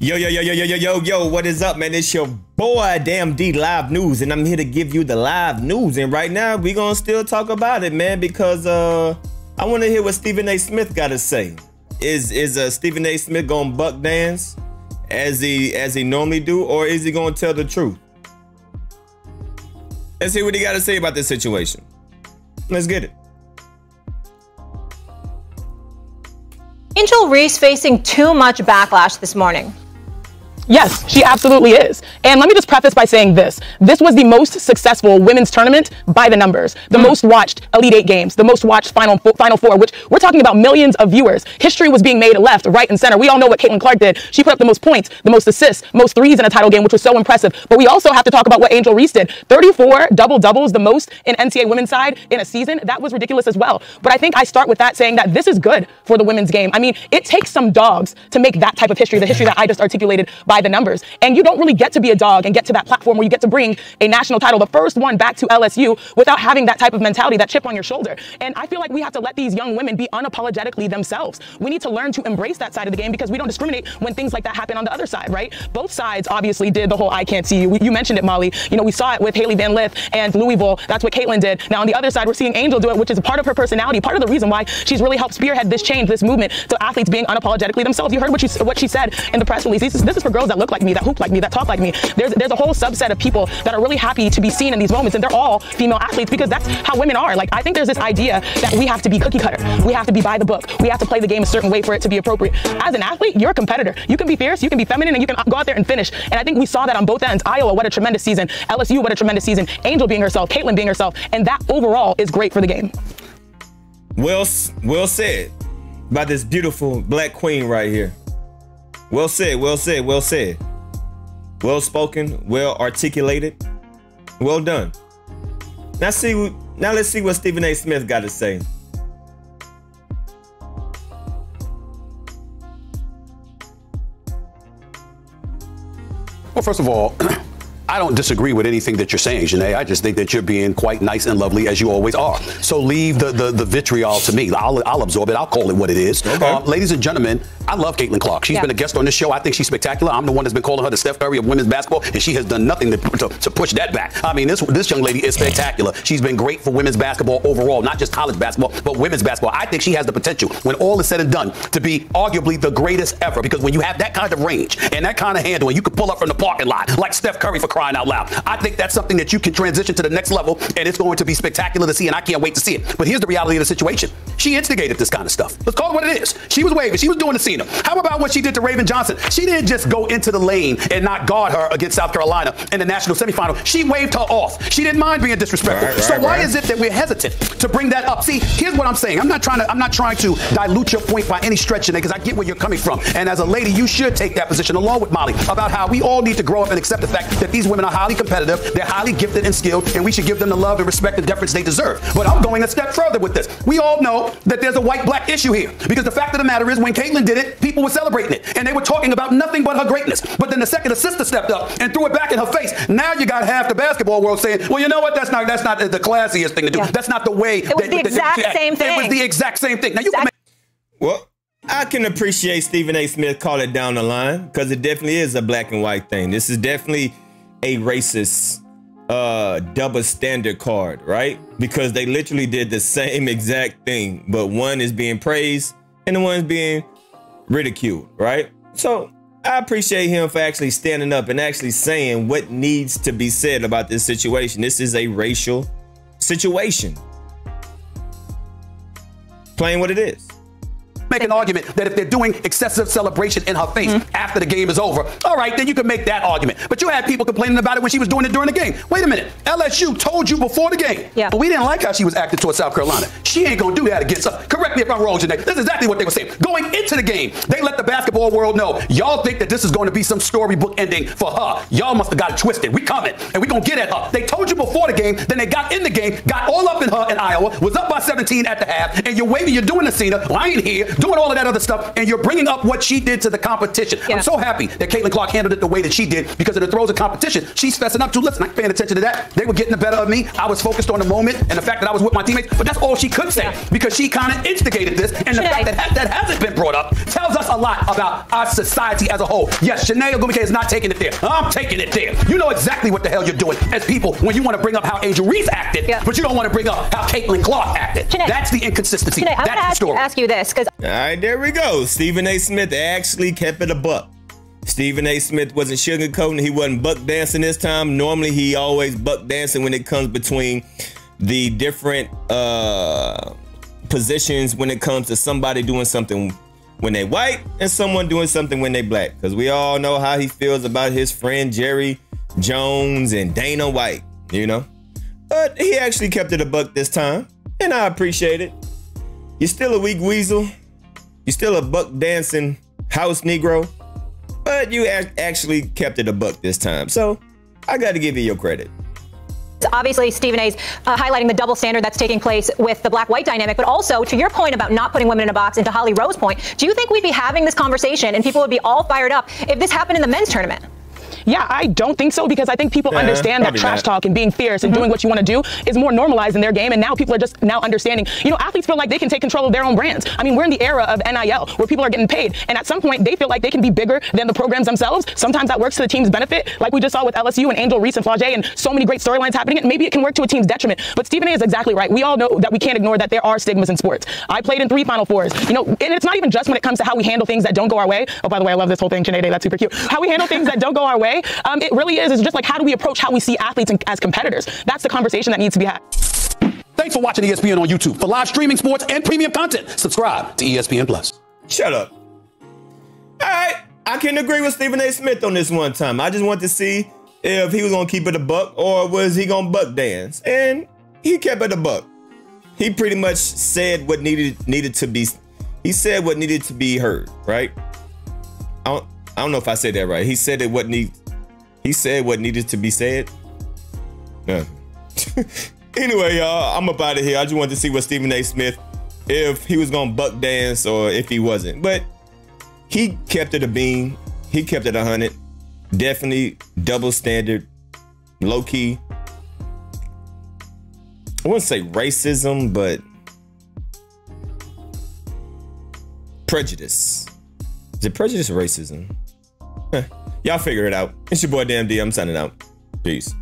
Yo, what is up, man? It's your boy, Damn D Live News, and I'm here to give you the live news. And right now, we're gonna still talk about it, man, because I want to hear what Stephen A. Smith got to say. Is Stephen A. Smith gonna buck dance as he normally do, or is he gonna tell the truth? Let's hear what he got to say about this situation. Let's get it. Angel Reese facing too much backlash this morning. Yes, she absolutely is. And let me just preface by saying this. This was the most successful women's tournament by the numbers. The most watched Elite Eight games, the most watched Final Four, which we're talking about millions of viewers. History was being made left, right, and center. We all know what Caitlin Clark did. She put up the most points, the most assists, most threes in a title game, which was so impressive. But we also have to talk about what Angel Reese did. 34 double-doubles, the most in NCAA women's side in a season. That was ridiculous as well. But I think I start with that saying that this is good for the women's game. I mean, it takes some dogs to make that type of history, the history that I just articulated by the numbers. And you don't really get to be a dog and get to that platform where you get to bring a national title, the first one back to LSU, without having that type of mentality, that chip on your shoulder. And I feel like we have to let these young women be unapologetically themselves. We need to learn to embrace that side of the game because we don't discriminate when things like that happen on the other side, right? Both sides obviously did the whole I can't see you. You mentioned it, Molly. You know, we saw it with Haley Van Lith and Louisville. That's what Caitlin did. Now on the other side, we're seeing Angel do it, which is a part of her personality, part of the reason why she's really helped spearhead this change, this movement to athletes being unapologetically themselves. You heard what she said in the press release. This is for girls that look like me, that hoop like me, that talk like me. There's a whole subset of people that are really happy to be seen in these moments, and they're all female athletes because that's how women are. Like, I think there's this idea that we have to be cookie cutter. We have to be by the book. We have to play the game a certain way for it to be appropriate. As an athlete, you're a competitor. You can be fierce, you can be feminine, and you can go out there and finish. And I think we saw that on both ends. Iowa, what a tremendous season. LSU, what a tremendous season. Angel being herself, Caitlin being herself, and that overall is great for the game. Well said by this beautiful black queen right here. Well said. Well spoken, well articulated, well done. Now let's see what Stephen A. Smith got to say. Well, first of all, I don't disagree with anything that you're saying, Janae. I just think that you're being quite nice and lovely as you always are. So leave the vitriol to me. I'll absorb it. I'll call it what it is. Okay. Ladies and gentlemen, I love Caitlin Clark. She's been a guest on this show. I think she's spectacular. I'm the one that's been calling her the Steph Curry of women's basketball, and she has done nothing to push that back. I mean, this young lady is spectacular. She's been great for women's basketball overall, not just college basketball, but women's basketball. I think she has the potential, when all is said and done, to be arguably the greatest ever, because when you have that kind of range and that kind of handle, and you can pull up from the parking lot like Steph Curry, for crying out loud, I think that's something that you can transition to the next level, and it's going to be spectacular to see, and I can't wait to see it. But here's the reality of the situation. She instigated this kind of stuff. Let's call it what it is. She was waving. She was doing the Cena. How about what she did to Raven Johnson? She didn't just go into the lane and not guard her against South Carolina in the national semifinal. She waved her off. She didn't mind being disrespectful. Why is it that we're hesitant to bring that up? See, here's what I'm saying. I'm not trying to dilute your point by any stretch, Janae, because I get where you're coming from. And as a lady, you should take that position along with Molly about how we all need to grow up and accept the fact that these women are highly competitive. They're highly gifted and skilled, and we should give them the love and respect and deference they deserve. But I'm going a step further with this. We all know that there's a white-black issue here, because the fact of the matter is, when Caitlin did it, people were celebrating it, and they were talking about nothing but her greatness. But then the second the sister stepped up and threw it back in her face, now you got half the basketball world saying, well, you know what, that's not the classiest thing to do. Yeah. That's not the way. It was the exact same thing. It was the exact same thing. Now you can Well, I can appreciate Stephen A. Smith call it down the line, because it definitely is a black and white thing. This is definitely a racist double standard card, right? Because they literally did the same exact thing, but one is being praised and the one's being ridiculed, right? So I appreciate him for actually standing up and actually saying what needs to be said about this situation. This is a racial situation. Plain what it is. Make an argument that if they're doing excessive celebration in her face after the game is over, all right, then you can make that argument. But you had people complaining about it when she was doing it during the game. Wait a minute. LSU told you before the game. Yeah. But we didn't like how she was acting towards South Carolina. She ain't going to do that against us. Correct me if I'm wrong, Janae. This is exactly what they were saying. Going into the game, they let the basketball world know, y'all think that this is going to be some storybook ending for her. Y'all must have got it twisted. We coming, and we going to get at her. They told you before the game, then they got in the game, got all up in her in Iowa, was up by 17 at the half, and you're waving, you're doing the Cena. Well, I ain't here. doing all of that other stuff, and you're bringing up what she did to the competition. Yeah. I'm so happy that Caitlin Clark handled it the way that she did, because in the throes of competition, she's fessing up to, listen, I ain't paying attention to that. They were getting the better of me. I was focused on the moment and the fact that I was with my teammates, but that's all she could say, because she kind of instigated this, and the fact that that hasn't been brought up tells us a lot about our society as a whole. Yes, Shanae Ogumike is not taking it there. I'm taking it there. You know exactly what the hell you're doing as people when you want to bring up how Angel Reese acted, but you don't want to bring up how Caitlin Clark acted. Shanae, that's the inconsistency. Shanae, that's the story. Ask you this, because all right, there we go. Stephen A. Smith actually kept it a buck. Stephen A. Smith wasn't sugarcoating. He wasn't buck dancing this time. Normally, he always buck dancing when it comes between the different positions when it comes to somebody doing something when they white and someone doing something when they black. Because we all know how he feels about his friend Jerry Jones and Dana White, you know. But he actually kept it a buck this time, and I appreciate it. You're still a weak weasel. You're still a buck dancing house Negro, but you actually kept it a buck this time. So I got to give you your credit. obviously Stephen A's highlighting the double standard that's taking place with the black-white dynamic, but also to your point about not putting women in a box, and to Holly Rowe's point, do you think we'd be having this conversation and people would be all fired up if this happened in the men's tournament? Yeah, I don't think so, because I think people understand that trash talk and being fierce and doing what you want to do is more normalized in their game. And now people are just now understanding, you know, athletes feel like they can take control of their own brands. I mean, we're in the era of NIL where people are getting paid. And at some point they feel like they can be bigger than the programs themselves. Sometimes that works to the team's benefit, like we just saw with LSU and Angel Reese and Flau'jae and so many great storylines happening. And maybe it can work to a team's detriment. But Stephen A is exactly right. We all know that we can't ignore that there are stigmas in sports. I played in 3 Final Fours, you know, and it's not even just when it comes to how we handle things that don't go our way. Oh, by the way, I love this whole thing, Sinead, that's super cute. How we handle things that don't go our way. It really is just like, how do we approach how we see athletes as competitors? That's the conversation that needs to be had. Thanks for watching ESPN on YouTube. For live streaming sports and premium content, subscribe to ESPN Plus. Shut up. All right, I can agree with Stephen A. Smith on this one time. I just want to see if he was gonna keep it a buck or was he gonna buck dance, and he kept it a buck. He pretty much said what needed to be. He said what needed to be heard, right? I don't know if I said that right. He said what needed to be said. Yeah. Anyway, y'all, I'm up out of here. I just wanted to see what Stephen A. Smith, if he was gonna buck dance or if he wasn't. But he kept it a bean. He kept it 100. Definitely double standard, low key. I wouldn't say racism, but prejudice. Is it prejudice or racism? Y'all figure it out. It's your boy Damn D. I'm signing out. Peace.